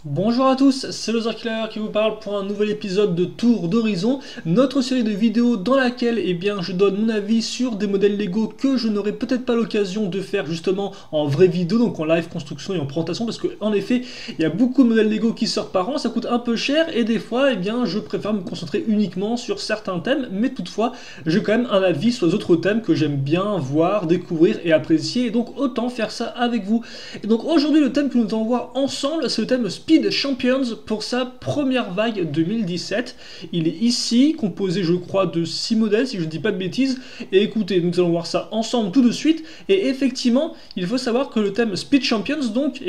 Bonjour à tous, c'est le Killer qui vous parle pour un nouvel épisode de Tour d'Horizon, notre série de vidéos dans laquelle je donne mon avis sur des modèles Lego que je n'aurai peut-être pas l'occasion de faire justement en vraie vidéo, donc en live construction et en présentation, parce qu'en effet, il y a beaucoup de modèles Lego qui sortent par an, ça coûte un peu cher, et des fois, je préfère me concentrer uniquement sur certains thèmes, mais toutefois, j'ai quand même un avis sur les autres thèmes que j'aime bien voir, découvrir et apprécier, et donc autant faire ça avec vous. Et donc aujourd'hui, le thème que nous allons voir ensemble, c'est le thème Speed Champions pour sa première vague 2017. Il est ici, composé je crois de 6 modèles si je ne dis pas de bêtises. Et écoutez, nous allons voir ça ensemble tout de suite. Et effectivement, il faut savoir que le thème Speed Champions, donc,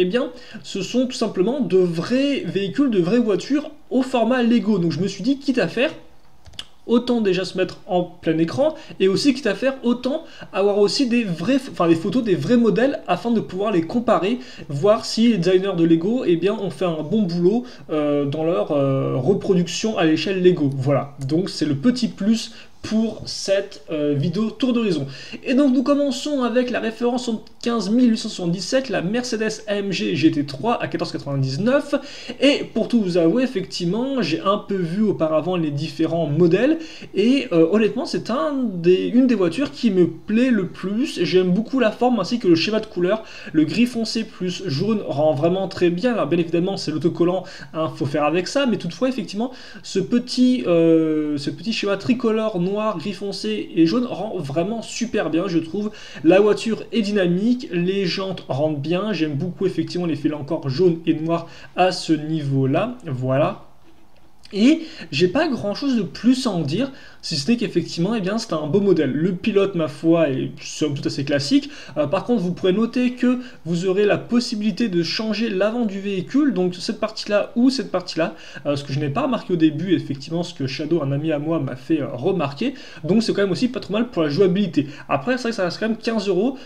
ce sont tout simplement de vrais véhicules, de vraies voitures au format Lego. Donc je me suis dit, quitte à faire, autant déjà se mettre en plein écran et aussi quitte à faire autant avoir aussi des photos des vrais modèles afin de pouvoir les comparer, voir si les designers de Lego ont fait un bon boulot dans leur reproduction à l'échelle Lego. Voilà, donc c'est le petit plus pour cette vidéo Tour d'Horizon. Et donc nous commençons avec la référence 15877, la Mercedes AMG GT3 à 14,99. Et pour tout vous avouer, effectivement, j'ai un peu vu auparavant les différents modèles et honnêtement, c'est une des voitures qui me plaît le plus. J'aime beaucoup la forme ainsi que le schéma de couleur. Le gris foncé plus jaune rend vraiment très bien. Alors bien évidemment, c'est l'autocollant, hein, faut faire avec ça, mais toutefois, effectivement, ce petit schéma tricolore noir, gris foncé et jaune rend vraiment super bien, je trouve. La voiture est dynamique, les jantes rendent bien. J'aime beaucoup effectivement les fils encore jaune et noir à ce niveau-là. Voilà. Et j'ai pas grand chose de plus à en dire, si ce n'est qu'effectivement, c'est un beau modèle. Le pilote, ma foi, est somme toute assez classique. Par contre, vous pourrez noter que vous aurez la possibilité de changer l'avant du véhicule, donc cette partie-là ou cette partie-là, ce que je n'ai pas remarqué au début, effectivement, ce que Shadow, un ami à moi, m'a fait remarquer. Donc c'est quand même aussi pas trop mal pour la jouabilité. Après, c'est vrai que ça reste quand même 15 euros.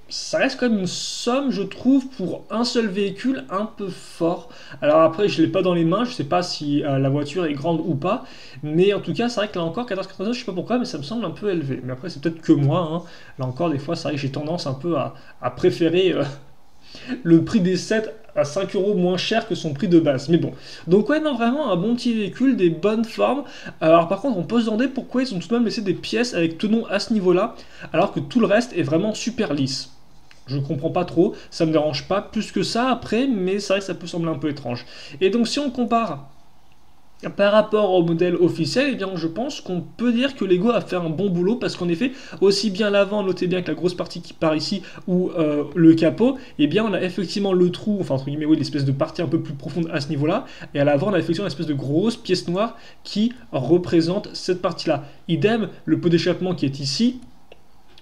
Ça reste quand même une somme, je trouve, pour un seul véhicule un peu fort. Alors après, je ne l'ai pas dans les mains, je ne sais pas si la voiture est grande ou pas, mais en tout cas, c'est vrai que là encore, 14,99, je sais pas pourquoi, mais ça me semble un peu élevé. Mais après, c'est peut-être que moi, hein. Là encore, des fois, c'est vrai que j'ai tendance un peu à préférer le prix des 7 à 5 euros moins cher que son prix de base. Mais bon. Donc ouais, non, vraiment un bon petit véhicule, des bonnes formes. Alors par contre, on peut se demander pourquoi ils ont tout de même laissé des pièces avec tenon à ce niveau-là, alors que tout le reste est vraiment super lisse. Je comprends pas trop, ça me dérange pas plus que ça après, mais c'est vrai que ça peut sembler un peu étrange. Et donc si on compare par rapport au modèle officiel, je pense qu'on peut dire que Lego a fait un bon boulot parce qu'en effet, aussi bien l'avant, notez bien que la grosse partie qui part ici, ou le capot, on a effectivement le trou, enfin entre guillemets, oui, l'espèce de partie un peu plus profonde à ce niveau-là, et à l'avant, on a effectivement une espèce de grosse pièce noire qui représente cette partie-là. Idem, le pot d'échappement qui est ici,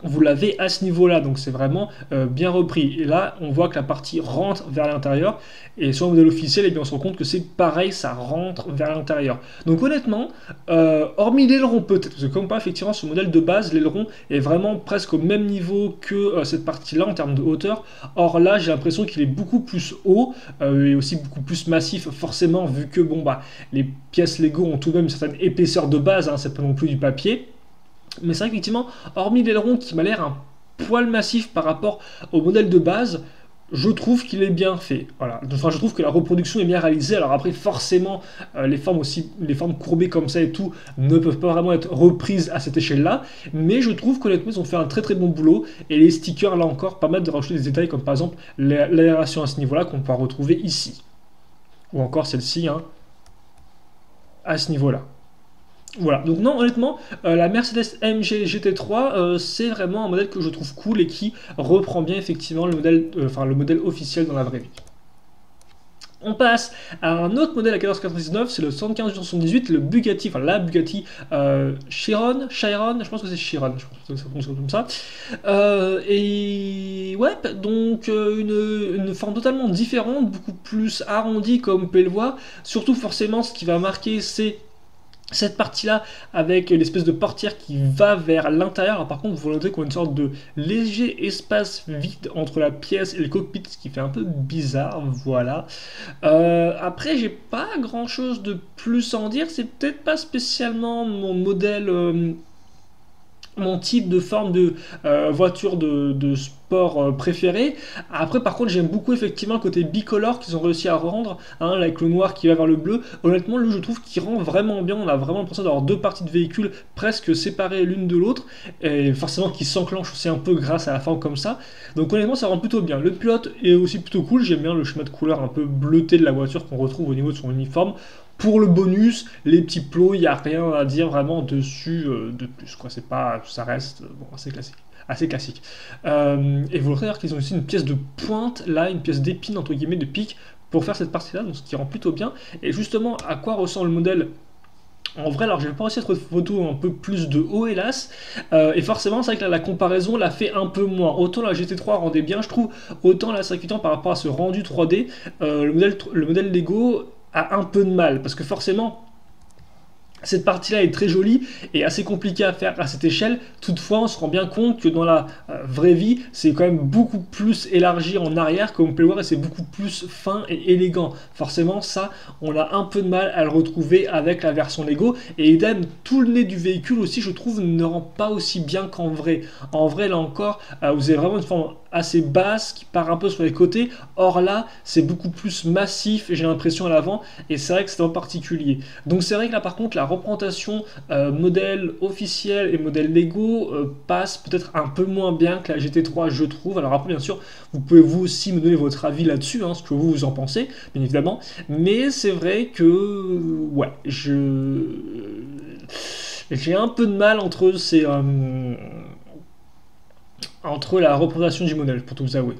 vous l'avez à ce niveau-là, donc c'est vraiment bien repris. Et là, on voit que la partie rentre vers l'intérieur, et sur le modèle officiel, on se rend compte que c'est pareil, ça rentre vers l'intérieur. Donc honnêtement, hormis l'aileron peut-être, parce que comme pas effectivement ce modèle de base, l'aileron est vraiment presque au même niveau que cette partie-là en termes de hauteur. Or là, j'ai l'impression qu'il est beaucoup plus haut, et aussi beaucoup plus massif, forcément, vu que les pièces Lego ont tout de même une certaine épaisseur de base, hein, c'est pas non plus du papier. Mais c'est vrai qu'effectivement, hormis l'aileron qui m'a l'air un poil massif par rapport au modèle de base, je trouve qu'il est bien fait. Voilà. Enfin, je trouve que la reproduction est bien réalisée. Alors après, forcément, les formes courbées comme ça et tout ne peuvent pas vraiment être reprises à cette échelle-là. Mais je trouve qu'honnêtement, ils ont fait un très très bon boulot. Et les stickers, là encore, permettent de rajouter des détails comme par exemple l'aération à ce niveau-là qu'on peut retrouver ici. Ou encore celle-ci, hein, à ce niveau-là. Voilà, donc non, honnêtement, la Mercedes AMG GT3, c'est vraiment un modèle que je trouve cool et qui reprend bien effectivement le modèle officiel dans la vraie vie. On passe à un autre modèle à 14,99, c'est le 7578, le Bugatti, enfin la Bugatti Chiron, je pense que c'est Chiron, je pense que ça fonctionne comme ça. Et ouais, donc une forme totalement différente, beaucoup plus arrondie comme vous pouvez le voir. Surtout forcément, ce qui va marquer, c'est cette partie-là avec l'espèce de portière qui va vers l'intérieur. Alors, par contre, vous notez qu'on a une sorte de léger espace vide entre la pièce et le cockpit, ce qui fait un peu bizarre, voilà. Après, j'ai pas grand-chose de plus à en dire, c'est peut-être pas spécialement mon modèle mon type de forme de voiture de sport préférée. Après, par contre, j'aime beaucoup effectivement le côté bicolore qu'ils ont réussi à rendre, hein, avec le noir qui va vers le bleu. Honnêtement, lui, je trouve qu'il rend vraiment bien. On a vraiment l'impression d'avoir deux parties de véhicule presque séparées l'une de l'autre, et forcément qui s'enclenchent aussi un peu grâce à la forme comme ça. Donc honnêtement, ça rend plutôt bien. Le pilote est aussi plutôt cool. J'aime bien le schéma de couleur un peu bleuté de la voiture qu'on retrouve au niveau de son uniforme. Pour le bonus, les petits plots, il n'y a rien à dire vraiment dessus de plus, quoi. C'est pas, ça reste bon, assez classique. Assez classique. Et vous verrez qu'ils ont aussi une pièce de pointe là, une pièce d'épine entre guillemets de pique pour faire cette partie-là, donc ce qui rend plutôt bien. Et justement, à quoi ressemble le modèle en vrai? Alors, je vais pas réussi à trouver de photo un peu plus de haut, hélas. Et forcément, c'est vrai que là, la comparaison l'a fait un peu moins. Autant la GT3 rendait bien, je trouve, autant la 581 par rapport à ce rendu 3D, le modèle Lego a un peu de mal. Parce que forcément, cette partie-là est très jolie et assez compliquée à faire à cette échelle. Toutefois, on se rend bien compte que dans la vraie vie, c'est quand même beaucoup plus élargi en arrière, comme on peut le voir, et c'est beaucoup plus fin et élégant. Forcément, ça, on a un peu de mal à le retrouver avec la version Lego. Et idem, tout le nez du véhicule aussi, je trouve, ne rend pas aussi bien qu'en vrai. En vrai, là encore, vous avez vraiment une forme assez basse qui part un peu sur les côtés. Or là, c'est beaucoup plus massif, j'ai l'impression, à l'avant. Et c'est vrai que c'est en particulier. Donc c'est vrai que là, par contre, la représentation modèle officiel et modèle Lego passe peut-être un peu moins bien que la GT3, je trouve. Alors après, bien sûr, vous pouvez vous aussi me donner votre avis là-dessus, hein, ce que vous en pensez, bien évidemment. Mais c'est vrai que, ouais, j'ai un peu de mal entre la représentation du modèle, pour tout vous avouer.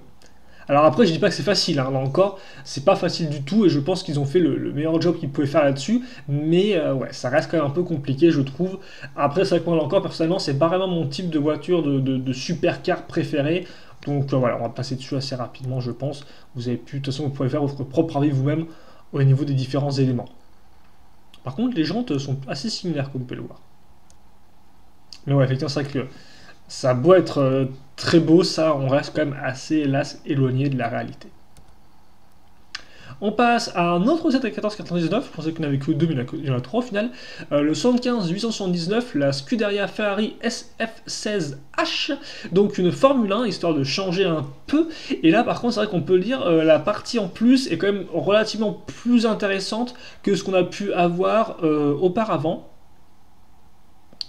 Alors après, je dis pas que c'est facile, hein, là encore, c'est pas facile du tout, et je pense qu'ils ont fait le meilleur job qu'ils pouvaient faire là-dessus, mais ouais, ça reste quand même un peu compliqué, je trouve. Après, c'est vrai que moi, là encore, personnellement, c'est pas vraiment mon type de voiture de supercar préféré, donc voilà, on va passer dessus assez rapidement, je pense. Vous avez pu, de toute façon, vous pouvez faire votre propre avis vous-même au niveau des différents éléments. Par contre, les jantes sont assez similaires, comme vous pouvez le voir. Mais ouais, effectivement, c'est vrai que ça a beau être très beau, ça, on reste quand même assez, hélas, éloigné de la réalité. On passe à un autre 71499, je pensais qu'on avait que deux, mais il y en a trois au final. Le 75-879, la Scuderia Ferrari SF16H, donc une Formule 1, histoire de changer un peu. Et là, par contre, c'est vrai qu'on peut le dire, la partie en plus est quand même relativement plus intéressante que ce qu'on a pu avoir auparavant.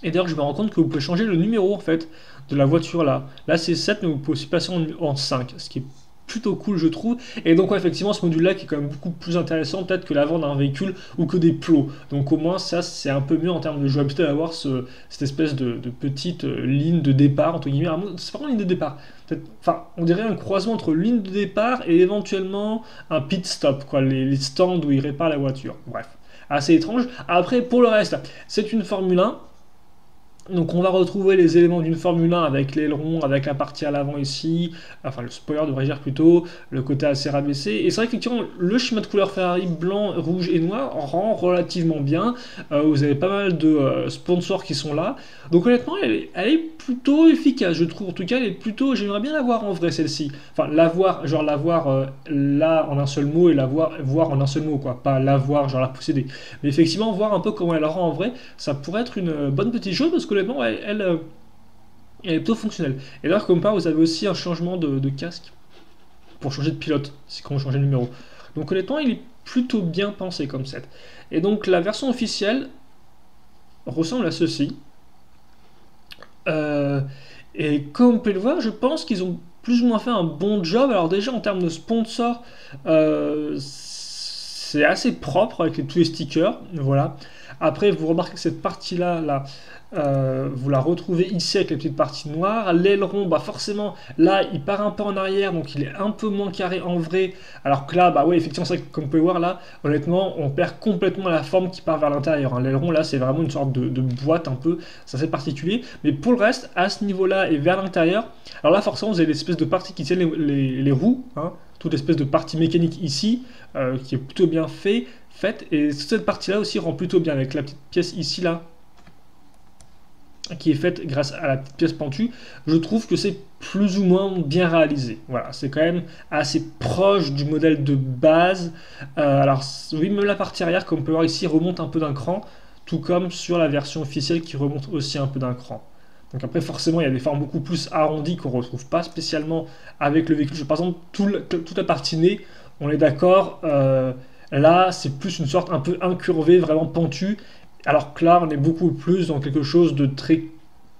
Et d'ailleurs, je me rends compte que vous pouvez changer le numéro en fait de la voiture là. Là, c'est 7, mais vous pouvez aussi passer en 5, ce qui est plutôt cool, je trouve. Et donc, ouais, effectivement, ce module-là qui est quand même beaucoup plus intéressant peut-être que l'avant d'un véhicule ou que des plots. Donc, au moins, ça, c'est un peu mieux en termes de jouabilité d'avoir cette espèce de petite ligne de départ, entre guillemets. C'est pas vraiment une ligne de départ. Enfin, on dirait un croisement entre ligne de départ et éventuellement un pit stop, quoi, les stands où ils réparent la voiture. Bref, assez étrange. Après, pour le reste, c'est une Formule 1. Donc on va retrouver les éléments d'une Formule 1 avec l'aileron, avec la partie à l'avant ici, enfin le spoiler devrait dire plutôt, le côté assez rabaissé. Et c'est vrai qu'effectivement le schéma de couleur Ferrari blanc, rouge et noir rend relativement bien. Vous avez pas mal de sponsors qui sont là. Donc honnêtement elle est plutôt efficace, je trouve. En tout cas elle est plutôt, j'aimerais bien la voir en vrai celle-ci. Enfin la voir, genre la voir là en un seul mot et la voir en un seul mot quoi. Pas la voir, genre la posséder. Mais effectivement voir un peu comment elle rend en vrai, ça pourrait être une bonne petite chose parce que honnêtement, elle est plutôt fonctionnelle. Et là, comme par, vous avez aussi un changement de casque pour changer de pilote, c'est quand vous changez de numéro. Donc honnêtement, il est plutôt bien pensé comme set. Et donc la version officielle ressemble à ceci. Et comme vous pouvez le voir, je pense qu'ils ont plus ou moins fait un bon job. Alors déjà en termes de sponsors, c'est assez propre avec tous les stickers. Voilà. Après, vous remarquez que cette partie-là, là, vous la retrouvez ici avec les petites parties noires. L'aileron, bah forcément, là, il part un peu en arrière, donc il est un peu moins carré en vrai. Alors que là, bah ouais, effectivement, c'est vrai que, comme vous pouvez voir là, honnêtement, on perd complètement la forme qui part vers l'intérieur. Hein. L'aileron, là, c'est vraiment une sorte de boîte un peu, c'est assez particulier. Mais pour le reste, à ce niveau-là et vers l'intérieur, alors là, forcément, vous avez l'espèce de partie qui tiennent les roues, hein, toute espèce de partie mécanique ici, qui est plutôt bien faite. Et cette partie-là aussi rend plutôt bien avec la petite pièce ici, là, qui est faite grâce à la petite pièce pentue. Je trouve que c'est plus ou moins bien réalisé. Voilà, c'est quand même assez proche du modèle de base. Alors, oui, même la partie arrière, comme on peut voir ici, remonte un peu d'un cran, tout comme sur la version officielle qui remonte aussi un peu d'un cran. Donc après, forcément, il y a des formes beaucoup plus arrondies qu'on ne retrouve pas spécialement avec le véhicule. Par exemple, toute la partie nez, on est d'accord, là, c'est plus une sorte un peu incurvée, vraiment pentue, alors que là, on est beaucoup plus dans quelque chose de très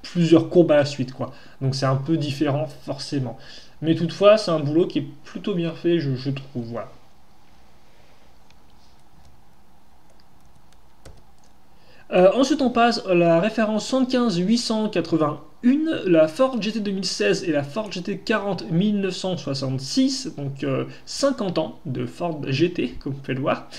plusieurs courbes à la suite, quoi. Donc c'est un peu différent, forcément. Mais toutefois, c'est un boulot qui est plutôt bien fait, je trouve, voilà. Ensuite, on passe à la référence 75 881, la Ford GT 2016 et la Ford GT 40 1966, donc 50 ans de Ford GT, comme vous pouvez le voir.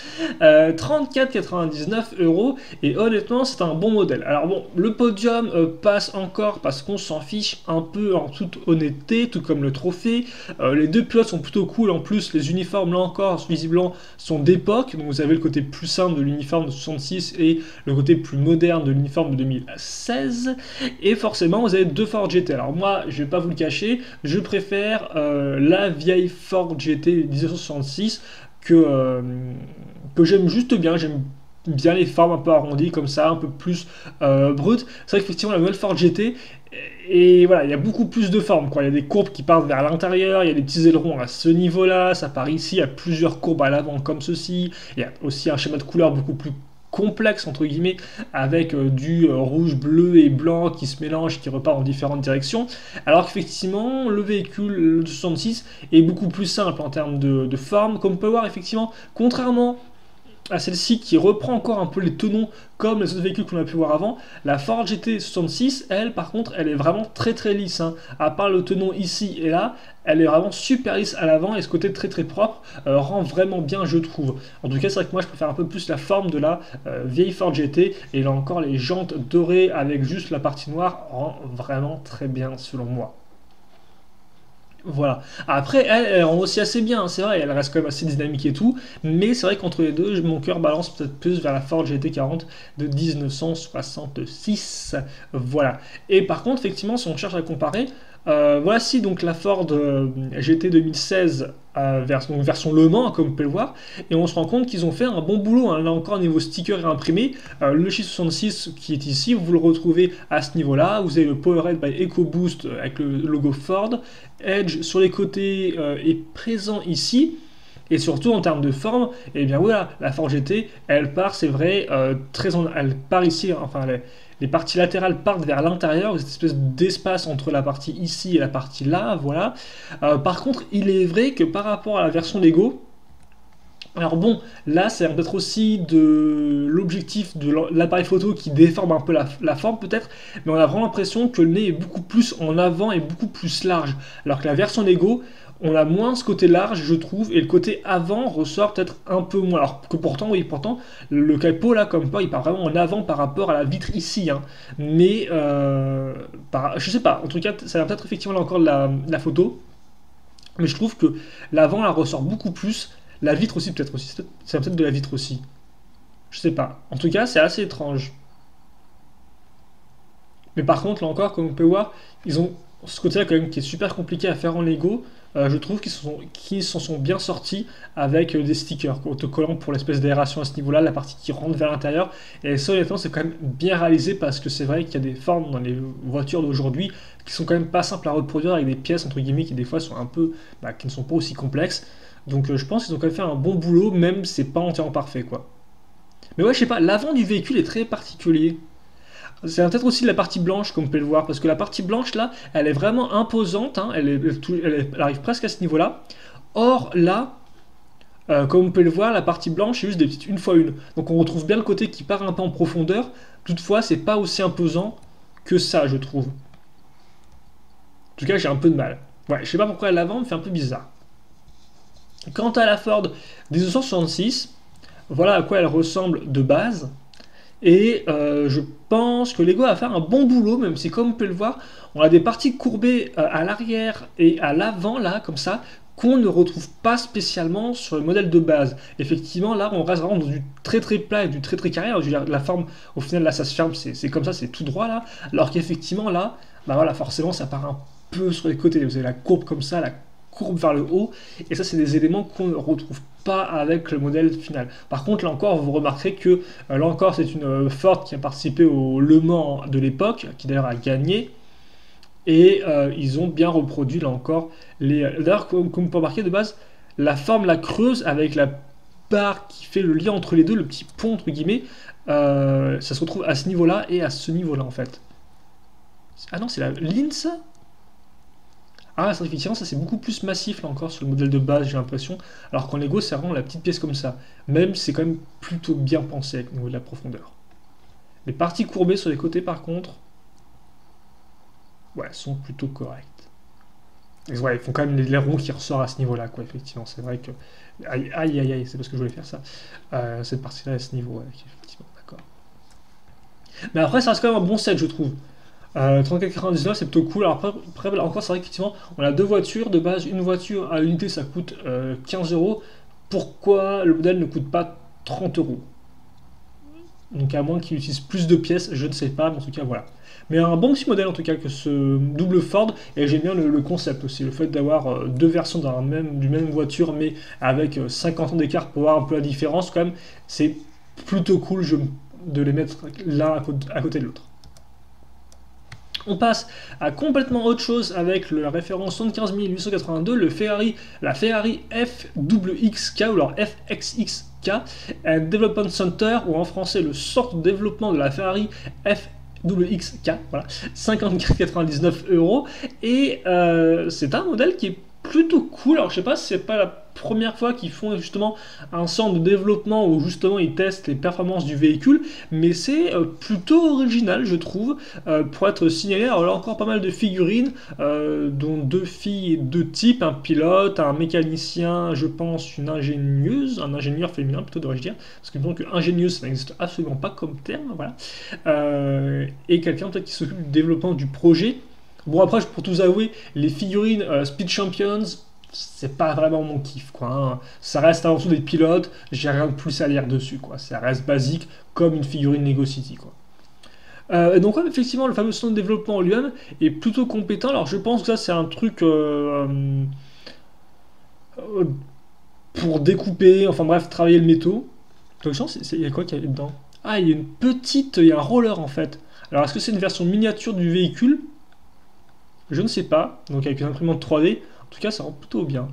34,99 €, et honnêtement, c'est un bon modèle. Alors bon, le podium passe encore parce qu'on s'en fiche un peu en toute honnêteté, tout comme le trophée. Les deux pilotes sont plutôt cool, en plus, les uniformes, là encore, visiblement, sont d'époque. Donc vous avez le côté plus simple de l'uniforme de 66 et le côté plus moderne de l'uniforme de 2016, et forcément vous avez deux Ford GT. Alors moi, je vais pas vous le cacher, je préfère la vieille Ford GT 1966 que j'aime juste bien. J'aime bien les formes un peu arrondies comme ça, un peu plus brutes. C'est vrai qu'effectivement la nouvelle Ford GT, et voilà, il y a beaucoup plus de formes, quoi. Il y a des courbes qui partent vers l'intérieur, il y a des petits ailerons à ce niveau-là, ça part ici, il y a plusieurs courbes à l'avant comme ceci, il y a aussi un schéma de couleur beaucoup plus complexe entre guillemets, avec du rouge, bleu et blanc qui se mélange, qui repart dans différentes directions, alors qu'effectivement le véhicule le 66 est beaucoup plus simple en termes de forme, comme on peut voir effectivement, contrairement à celle-ci qui reprend encore un peu les tenons comme les autres véhicules qu'on a pu voir avant. La Ford GT 66, elle, par contre, elle est vraiment très très lisse, hein. À part le tenon ici et là, elle est vraiment super lisse à l'avant, et ce côté très très propre rend vraiment bien, je trouve. En tout cas, c'est vrai que moi je préfère un peu plus la forme de la vieille Ford GT, et là encore les jantes dorées avec juste la partie noire rend vraiment très bien selon moi. Voilà. Après, elle rend aussi assez bien, hein, c'est vrai, elle reste quand même assez dynamique et tout, mais c'est vrai qu'entre les deux, mon cœur balance peut-être plus vers la Ford GT40 de 1966. Voilà. Et par contre, effectivement, si on cherche à comparer, voici donc la Ford GT 2016 version Le Mans, comme vous pouvez le voir, et on se rend compte qu'ils ont fait un bon boulot, hein. Là encore, niveau sticker et imprimé, le chiffre 66 qui est ici, vous le retrouvez à ce niveau-là. Vous avez le Powered by EcoBoost avec le logo Ford. Edge sur les côtés est présent ici. Et surtout en termes de forme, et eh bien voilà, la Ford GT, elle part, c'est vrai, elle part ici, enfin les parties latérales partent vers l'intérieur, cette espèce d'espace entre la partie ici et la partie là, voilà. Par contre, il est vrai que par rapport à la version Lego, alors bon, là c'est peut-être aussi de l'objectif de l'appareil photo qui déforme un peu la forme peut-être, mais on a vraiment l'impression que le nez est beaucoup plus en avant et beaucoup plus large, alors que la version Lego, on a moins ce côté large, je trouve, et le côté avant ressort peut-être un peu moins. Alors que pourtant, oui, pourtant, le capot là, comme pas, il part vraiment en avant par rapport à la vitre ici, hein. Mais, je sais pas, en tout cas, ça va peut-être effectivement là encore de la photo, mais je trouve que l'avant là ressort beaucoup plus. La vitre aussi, peut-être aussi, c'est peut-être de la vitre aussi. Je sais pas. En tout cas, c'est assez étrange. Mais par contre, là encore, comme on peut voir, ils ont ce côté-là quand même qui est super compliqué à faire en Lego. Je trouve qu'ils s'en sont bien sortis avec des stickers autocollants pour l'espèce d'aération à ce niveau-là, la partie qui rentre vers l'intérieur. Et ça, honnêtement, c'est quand même bien réalisé parce que c'est vrai qu'il y a des formes dans les voitures d'aujourd'hui qui sont quand même pas simples à reproduire avec des pièces entre guillemets qui des fois sont un peu, qui ne sont pas aussi complexes. Donc je pense qu'ils ont quand même fait un bon boulot, même si c'est pas entièrement parfait, quoi. Mais ouais, je sais pas, l'avant du véhicule est très particulier. C'est peut-être aussi la partie blanche, comme vous pouvez le voir, parce que la partie blanche là, elle est vraiment imposante, hein, elle arrive presque à ce niveau-là. Or là, comme vous pouvez le voir, la partie blanche c'est juste des petites une fois une. Donc on retrouve bien le côté qui part un peu en profondeur. Toutefois, c'est pas aussi imposant que ça, je trouve. En tout cas, j'ai un peu de mal. Ouais, je sais pas pourquoi l'avant me fait un peu bizarre. Quant à la Ford 1966, voilà à quoi elle ressemble de base. Et je pense que Lego va faire un bon boulot, même si comme on peut le voir, on a des parties courbées à l'arrière et à l'avant, là, comme ça, qu'on ne retrouve pas spécialement sur le modèle de base. Effectivement, là, on reste vraiment dans du très très plat et du très très carré. Alors, je veux dire, la forme, au final, là, ça se ferme, c'est comme ça, c'est tout droit, là. Alors qu'effectivement, là, voilà, forcément, ça part un peu sur les côtés. Vous avez la courbe comme ça, la courbe vers le haut, et ça c'est des éléments qu'on ne retrouve pas avec le modèle final. Par contre, là encore, vous remarquerez que là encore c'est une Ford qui a participé au Le Mans de l'époque, qui d'ailleurs a gagné, Et ils ont bien reproduit là encore les. D'ailleurs, comme vous pouvez remarquer de base, la forme, la creuse avec la barre qui fait le lien entre les deux, le petit pont entre guillemets, ça se retrouve à ce niveau-là et à ce niveau-là en fait. Ah non, c'est la ligne ça. Ah, c'est effectivement, ça c'est beaucoup plus massif là encore sur le modèle de base, j'ai l'impression. Alors qu'en Lego, c'est vraiment la petite pièce comme ça. Même, c'est quand même plutôt bien pensé avec au niveau de la profondeur. Les parties courbées sur les côtés, par contre, ouais, sont plutôt correctes. Et ouais, ils font quand même les ronds qui ressortent à ce niveau-là, quoi, effectivement. C'est vrai que. Aïe, aïe, aïe, aïe, c'est parce que je voulais faire ça. Cette partie-là à ce niveau, ouais, effectivement, d'accord. Mais après, ça reste quand même un bon set, je trouve. 34,99 c'est plutôt cool. Alors après, là encore, c'est vrai qu'effectivement, on a deux voitures. De base, une voiture à l'unité, ça coûte 15 euros. Pourquoi le modèle ne coûte pas 30 euros? Donc à moins qu'il utilise plus de pièces, je ne sais pas, mais en tout cas voilà. Mais un bon petit modèle en tout cas que ce double Ford, et j'aime bien le concept aussi, le fait d'avoir deux versions d'une même voiture, mais avec 50 ans d'écart pour voir un peu la différence quand même, c'est plutôt cool de les mettre l'un à côté de l'autre. On passe à complètement autre chose avec la référence 75 882, la Ferrari FXXK ou alors FXXK, un Development Center, ou en français le centre de développement de la Ferrari FXXK, voilà, 54,99 euros. Et c'est un modèle qui est plutôt cool. Alors je sais pas si c'est pas la première fois qu'ils font justement un centre de développement où justement ils testent les performances du véhicule, mais c'est plutôt original je trouve pour être signalé. Alors là encore pas mal de figurines, dont deux filles et deux types, un pilote, un mécanicien, je pense une ingénieuse, un ingénieur féminin plutôt devrais-je dire, parce que donc ingénieuse ça n'existe absolument pas comme terme, voilà. Et quelqu'un peut-être qui s'occupe du développement du projet. Bon après pour tout vous avouer, les figurines Speed Champions, c'est pas vraiment mon kiff quoi, hein. Ça reste avant tout des pilotes, j'ai rien de plus à lire dessus quoi, ça reste basique comme une figurine Lego City quoi. Et donc ouais, effectivement le fameux centre de développement en lui-même est plutôt compétent. Alors je pense que ça c'est un truc euh, pour découper, enfin bref, travailler le métaux. Il y a quoi qu'il y a dedans? Ah, il y a un roller en fait. Alors est-ce que c'est une version miniature du véhicule? Je ne sais pas, donc avec une imprimante 3D, en tout cas ça rend plutôt bien.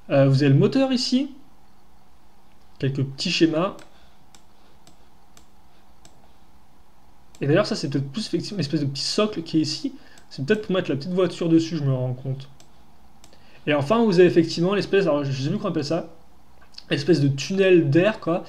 Vous avez le moteur ici, quelques petits schémas. Et d'ailleurs ça c'est peut-être plus effectivement une espèce de petit socle qui est ici. C'est peut-être pour mettre la petite voiture dessus, je me rends compte. Et enfin vous avez effectivement l'espèce, alors je sais plus comment on appelle ça, espèce de tunnel d'air quoi,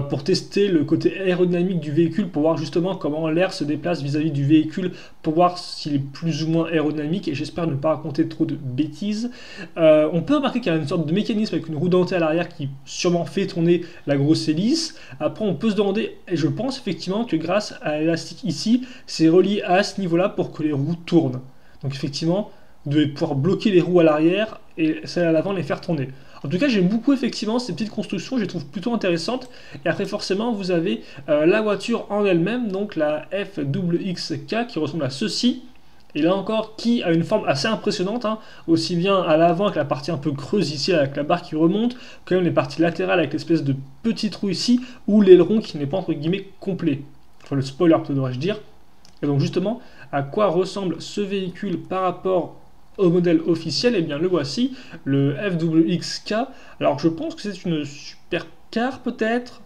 pour tester le côté aérodynamique du véhicule, pour voir justement comment l'air se déplace vis-à-vis du véhicule, pour voir s'il est plus ou moins aérodynamique, et j'espère ne pas raconter trop de bêtises. On peut remarquer qu'il y a une sorte de mécanisme avec une roue dentée à l'arrière qui sûrement fait tourner la grosse hélice. Après on peut se demander, et je pense effectivement que grâce à l'élastique ici, c'est relié à ce niveau-là pour que les roues tournent. Donc effectivement, vous devez pouvoir bloquer les roues à l'arrière et celles à l'avant les faire tourner. En tout cas, j'aime beaucoup effectivement ces petites constructions, je les trouve plutôt intéressantes. Et après, forcément, vous avez la voiture en elle-même, donc la FXXK qui ressemble à ceci. Et là encore, qui a une forme assez impressionnante, hein, aussi bien à l'avant avec la partie un peu creuse ici, avec la barre qui remonte, que même les parties latérales avec l'espèce de petit trou ici, ou l'aileron qui n'est pas entre guillemets complet. Enfin, le spoiler, peut devrais-je dire. Et donc, justement, à quoi ressemble ce véhicule par rapport au modèle officiel? Et bien le voici, le FXXK. Alors je pense que c'est une supercar peut-être.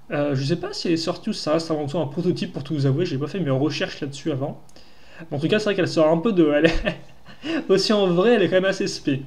Je sais pas si elle est sortie ou si ça reste avant tout un prototype pour tout vous avouer, j'ai pas fait mes recherches là-dessus avant. En tout cas c'est vrai qu'elle sort un peu de... Elle est... aussi en vrai elle est quand même assez spé.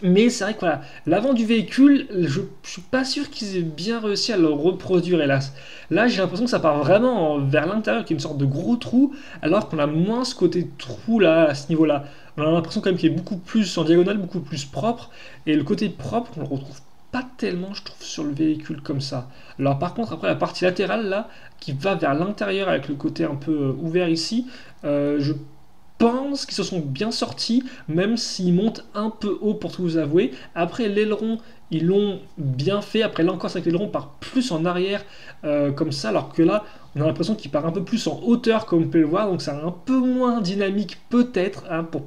Mais c'est vrai que voilà, l'avant du véhicule, je suis pas sûr qu'ils aient bien réussi à le reproduire, hélas. Là, j'ai l'impression que ça part vraiment vers l'intérieur, qu'il y a une sorte de gros trou, alors qu'on a moins ce côté trou là, à ce niveau-là. On a l'impression quand même qu'il est beaucoup plus en diagonale, beaucoup plus propre, et le côté propre, on le retrouve pas tellement, je trouve, sur le véhicule comme ça. Alors par contre, après la partie latérale là, qui va vers l'intérieur avec le côté un peu ouvert ici, je pense qu'ils se sont bien sortis, même s'ils montent un peu haut pour tout vous avouer. Après l'aileron, ils l'ont bien fait. Après là encore, c'est que l'aileron part plus en arrière comme ça, alors que là, on a l'impression qu'il part un peu plus en hauteur, comme vous pouvez le voir. Donc c'est un peu moins dynamique peut-être, hein, pour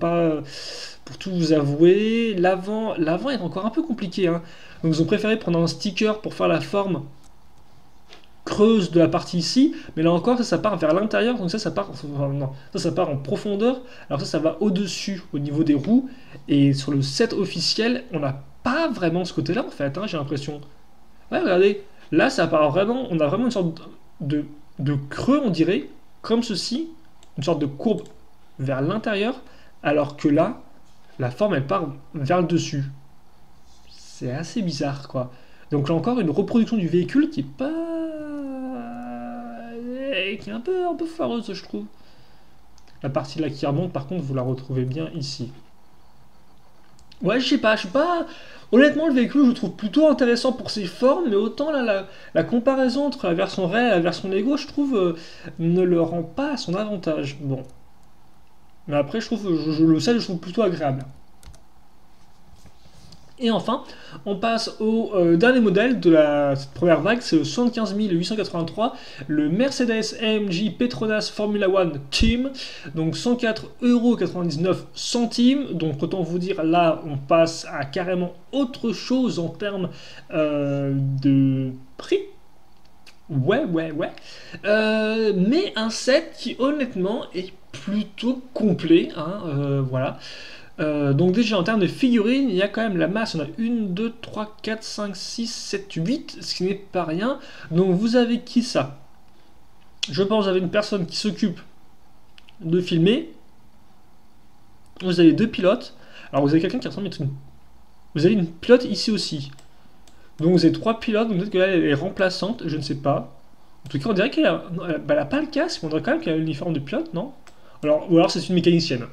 tout vous avouer. L'avant est encore un peu compliqué, hein. Donc ils ont préféré prendre un sticker pour faire la forme creuse de la partie ici, mais là encore ça part vers l'intérieur, donc ça part, enfin, non, ça part en profondeur, alors ça va au-dessus au niveau des roues, et sur le set officiel on n'a pas vraiment ce côté là en fait, hein, j'ai l'impression. Ouais, regardez, là ça part vraiment, on a vraiment une sorte de, de creux on dirait, comme ceci, une sorte de courbe vers l'intérieur, alors que là la forme elle part vers le dessus. C'est assez bizarre quoi. Donc là encore une reproduction du véhicule qui est pas, qui est un peu foireuse je trouve. La partie là qui remonte par contre vous la retrouvez bien ici. Ouais je sais pas. Honnêtement le véhicule je le trouve plutôt intéressant pour ses formes, mais autant là la comparaison entre la version réelle et la version Lego je trouve ne le rend pas à son avantage. Bon. Mais après je trouve je trouve plutôt agréable. Et enfin, on passe au dernier modèle de cette première vague, c'est le 75 883, le Mercedes AMG Petronas Formula One Team, donc 104,99 €. Donc autant vous dire, là on passe à carrément autre chose en termes de prix. Ouais. Mais un set qui honnêtement est plutôt complet, hein, voilà. Donc déjà en termes de figurines, il y a quand même la masse, on a 1, 2, 3, 4, 5, 6, 7, 8, ce qui n'est pas rien. Donc vous avez qui ça? Je pense que vous avez une personne qui s'occupe de filmer, vous avez deux pilotes, alors vous avez quelqu'un qui ressemble à une... Vous avez une pilote ici aussi. Donc vous avez trois pilotes, donc peut-être que là elle est remplaçante, je ne sais pas. En tout cas on dirait qu'elle a... elle a pas le casque, mais on dirait quand même qu'elle a l'uniforme de pilote, non? Alors, ou alors c'est une mécanicienne.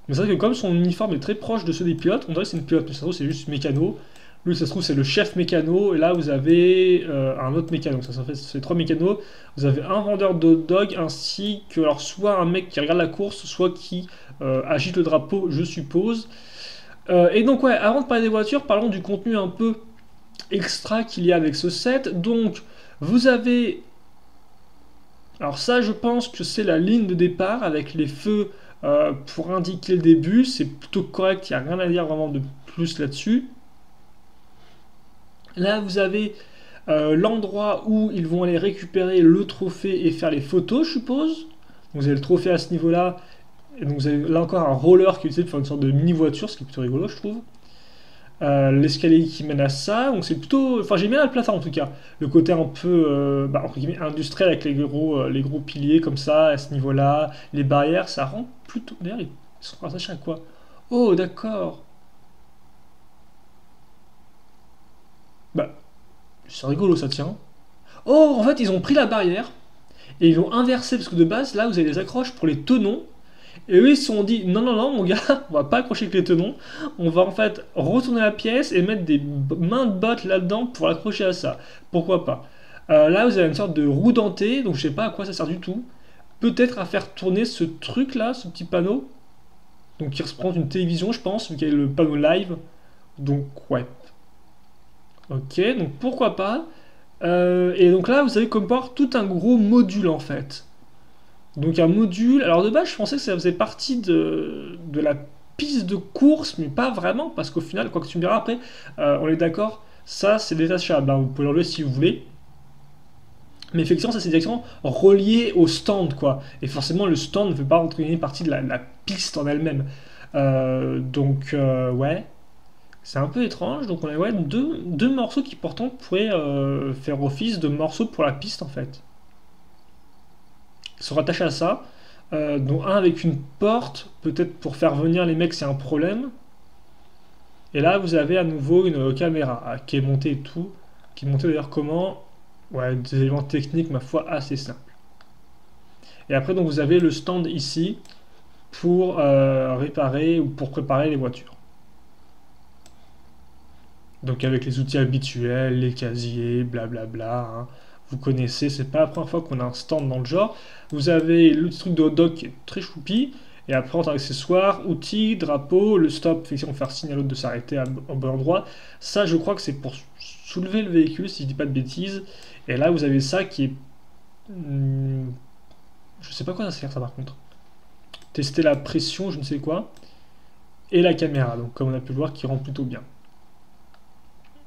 Mais c'est vrai que comme son uniforme est très proche de ceux des pilotes, on dirait que c'est une pilote, mais ça se trouve c'est juste mécano. Lui, ça se trouve c'est le chef mécano, et là vous avez un autre mécano. Donc ça fait c'est trois mécanos. Vous avez un vendeur de hot dog, ainsi que alors soit un mec qui regarde la course, soit qui agite le drapeau, je suppose. Et donc ouais, avant de parler des voitures, parlons du contenu un peu extra qu'il y a avec ce set. Donc vous avez... Alors ça je pense que c'est la ligne de départ avec les feux pour indiquer le début, c'est plutôt correct, il n'y a rien à dire vraiment de plus là-dessus. Là, vous avez l'endroit où ils vont aller récupérer le trophée et faire les photos, je suppose. Donc, vous avez le trophée à ce niveau-là, et donc vous avez là encore un roller qui est utilisé pour faire une sorte de mini-voiture, ce qui est plutôt rigolo, je trouve. L'escalier qui mène à ça, donc c'est plutôt... Enfin, j'aime bien la plateforme en tout cas. Le côté un peu entre guillemets, industriel avec les gros piliers comme ça, à ce niveau-là. Les barrières, ça rend plutôt... D'ailleurs, ils sont rattachés à quoi? Oh, d'accord. Bah, c'est rigolo ça tient. Oh, en fait, ils ont pris la barrière et ils l'ont inversé parce que de base, là, vous avez des accroches pour les tenons. Et eux, ils se sont dit, non, mon gars, on va pas accrocher avec les tenons. On va en fait retourner la pièce et mettre des mains de botte là-dedans pour l'accrocher à ça. Pourquoi pas? Là, vous avez une sorte de roue dentée, donc je sais pas à quoi ça sert du tout. Peut-être à faire tourner ce truc-là, ce petit panneau. Donc qui représente une télévision, je pense, vu qu'il y a le panneau live. Donc, ouais. Ok, donc pourquoi pas. Et donc là, vous avez comme port tout un gros module en fait. Donc un module, alors de base je pensais que ça faisait partie de la piste de course, mais pas vraiment, parce qu'au final, quoi que tu me diras après, on est d'accord, ça c'est détachable, hein, vous pouvez l'enlever si vous voulez. Mais effectivement, ça c'est directement relié au stand, quoi. Et forcément, le stand ne fait pas rentrer partie de la piste en elle-même. Ouais, c'est un peu étrange. Donc on a ouais, deux morceaux qui pourtant pourraient faire office de morceaux pour la piste en fait. Ils sont rattachés à ça. Dont un avec une porte, peut-être pour faire venir les mecs, c'est un problème. Et là, vous avez à nouveau une caméra qui est montée et tout. Qui est montée d'ailleurs comment? Ouais, des éléments techniques, ma foi, assez simples. Et après, donc, vous avez le stand ici pour réparer ou pour préparer les voitures. Donc, avec les outils habituels, les casiers, blablabla. Hein. Vous connaissez, c'est pas la première fois qu'on a un stand dans le genre. Vous avez le truc de hot dog qui est très choupi. Et après, en tant qu'accessoire, outils, drapeau, le stop, effectivement, faire signe à l'autre de s'arrêter au bon endroit. Ça, je crois que c'est pour soulever le véhicule, si je dis pas de bêtises. Et là, vous avez ça qui est... je sais pas quoi ça sert, ça, par contre. Tester la pression, je ne sais quoi. Et la caméra, donc comme on a pu le voir, qui rend plutôt bien.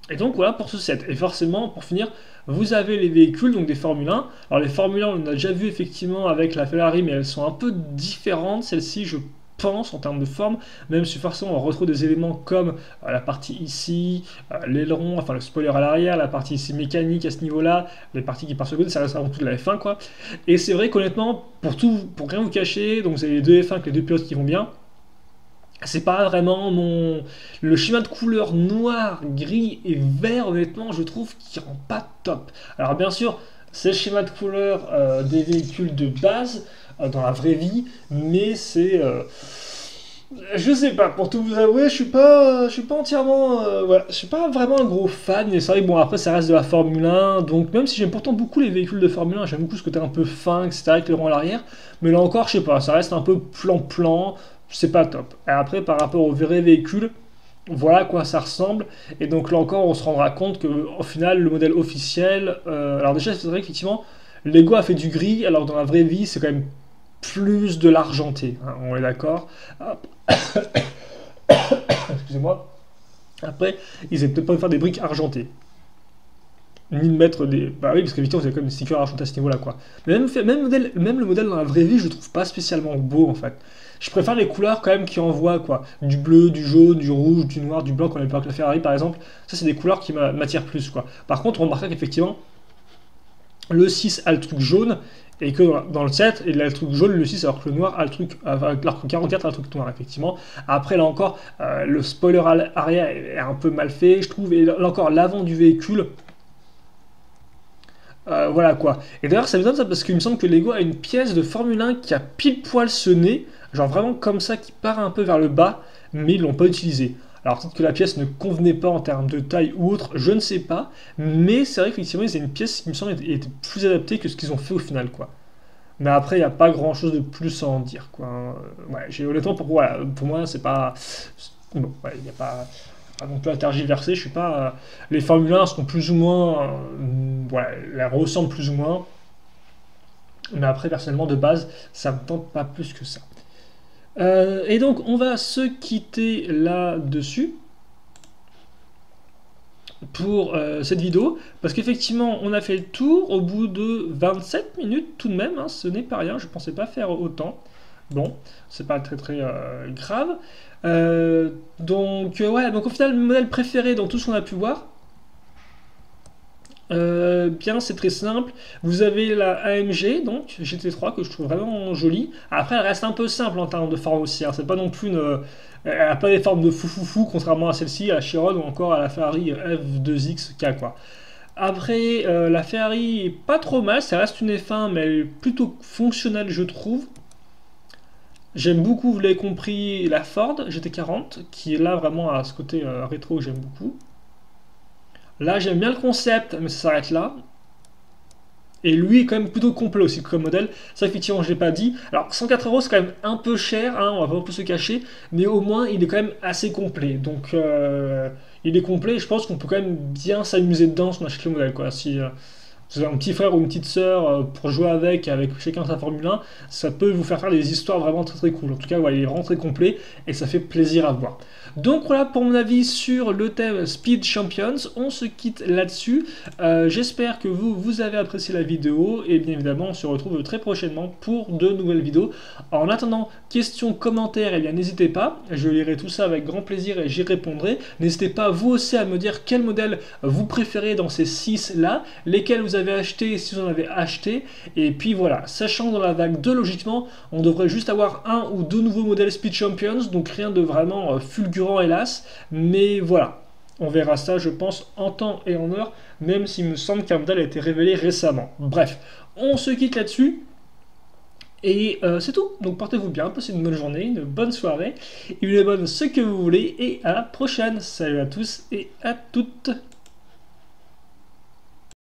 Et donc voilà pour ce set. Et forcément, pour finir, vous avez les véhicules, donc des Formule 1. Alors les Formule 1, on a déjà vu effectivement avec la Ferrari, mais elles sont un peu différentes, celles-ci, je pense, en termes de forme, même si forcément on retrouve des éléments comme la partie ici, l'aileron, enfin le spoiler à l'arrière, la partie ici mécanique à ce niveau-là, les parties qui partent sur le côté, ça reste avant tout de la F1 quoi. Et c'est vrai qu'honnêtement, pour rien vous cacher, donc c'est les deux F1 avec les deux pilotes qui vont bien. C'est pas vraiment le schéma de couleur noir, gris et vert, honnêtement, je trouve qui rend pas top. Alors bien sûr, c'est le schéma de couleur des véhicules de base dans la vraie vie, mais c'est je sais pas, pour tout vous avouer, je suis pas entièrement, voilà, je suis pas vraiment un gros fan, mais c'est vrai que bon, après ça reste de la Formule 1, donc même si j'aime pourtant beaucoup les véhicules de Formule 1, j'aime beaucoup ce côté un peu fin, etc., avec le rang à l'arrière, mais là encore, je sais pas, ça reste un peu plan-plan, c'est pas top. Et après, par rapport aux vrais véhicules, voilà à quoi ça ressemble, et donc là encore, on se rendra compte que au final, le modèle officiel, alors déjà, c'est vrai qu'effectivement, Lego a fait du gris, alors dans la vraie vie, c'est quand même plus de l'argenté, hein, on est d'accord. Excusez-moi. Après, ils n'avaient peut-être pas de faire des briques argentées. Ni de mettre des. Bah oui, parce qu'évidemment, vous avez quand même des stickers argentés à ce niveau-là, quoi. Mais même le modèle dans la vraie vie, je le trouve pas spécialement beau, en fait. Je préfère les couleurs quand même qui envoient, quoi. Du bleu, du jaune, du rouge, du noir, du blanc, comme avec la Ferrari, par exemple. Ça, c'est des couleurs qui m'attirent plus, quoi. Par contre, on remarquera qu'effectivement, le 6 a le truc jaune, et que dans le 7, il a le truc jaune, le 6, alors que le noir a le truc, alors que 44 a le truc noir, effectivement. Après, là encore, le spoiler arrière est un peu mal fait, je trouve, et là encore, l'avant du véhicule, voilà quoi. Et d'ailleurs, ça m'étonne ça parce qu'il me semble que Lego a une pièce de Formule 1 qui a pile poil ce nez, genre vraiment comme ça, qui part un peu vers le bas, mais ils l'ont pas utilisé. Alors peut-être que la pièce ne convenait pas en termes de taille ou autre, je ne sais pas, mais c'est vrai qu'effectivement, ils ont une pièce qui me semble était plus adaptée que ce qu'ils ont fait au final, quoi. Mais après, il n'y a pas grand chose de plus à en dire, quoi. Ouais, j'ai honnêtement, voilà, pour moi, c'est pas. Bon, ouais, il n'y a pas non plus à tergiverser. Je suis pas. Les Formule 1 sont plus ou moins. Ouais, elles ressemblent plus ou moins. Mais après, personnellement, de base, ça me tente pas plus que ça. Et donc, on va se quitter là-dessus pour cette vidéo, parce qu'effectivement on a fait le tour au bout de 27 minutes tout de même, hein, ce n'est pas rien, je pensais pas faire autant. Bon, c'est pas très très grave. Ouais, donc au final, le modèle préféré dans tout ce qu'on a pu voir, bien, c'est très simple. Vous avez la AMG, donc GT3, que je trouve vraiment jolie. Après, elle reste un peu simple en termes de forme aussi, hein. C'est pas non plus une. Elle n'a pas des formes de fou, contrairement à celle-ci, à la Chiron ou encore à la Ferrari F2XK, quoi. Après, la Ferrari est pas trop mal, ça reste une F1, mais elle est plutôt fonctionnelle, je trouve. J'aime beaucoup, vous l'avez compris, la Ford GT40, qui est là vraiment à ce côté rétro que j'aime beaucoup. Là, j'aime bien le concept, mais ça s'arrête là. Et lui est quand même plutôt complet aussi comme modèle. Ça, effectivement, je ne l'ai pas dit. Alors, 104 euros, c'est quand même un peu cher, hein, on va pas un peu se cacher. Mais au moins, il est quand même assez complet. Donc, il est complet. Je pense qu'on peut quand même bien s'amuser dedans si on achète le modèle, quoi. Si vous avez un petit frère ou une petite sœur pour jouer avec chacun sa Formule 1, ça peut vous faire des histoires vraiment très très cool. En tout cas, ouais, il est vraiment très complet et ça fait plaisir à voir. Donc voilà pour mon avis sur le thème Speed Champions, on se quitte là-dessus. J'espère que vous avez apprécié la vidéo et bien évidemment on se retrouve très prochainement pour de nouvelles vidéos. En attendant, questions, commentaires, et bien n'hésitez pas, je lirai tout ça avec grand plaisir et j'y répondrai. N'hésitez pas vous aussi à me dire quel modèle vous préférez dans ces 6 là, lesquels vous avez acheté si vous en avez acheté, et puis voilà, sachant que dans la vague 2 logiquement, on devrait juste avoir 1 ou 2 nouveaux modèles Speed Champions, donc rien de vraiment fulgurant hélas, mais voilà, on verra ça je pense en temps et en heure, même s'il me semble qu'un modèle a été révélé récemment. Bref, on se quitte là-dessus, et c'est tout, donc portez-vous bien, passez une bonne journée, une bonne soirée, une bonne ce que vous voulez, et à la prochaine. Salut à tous et à toutes.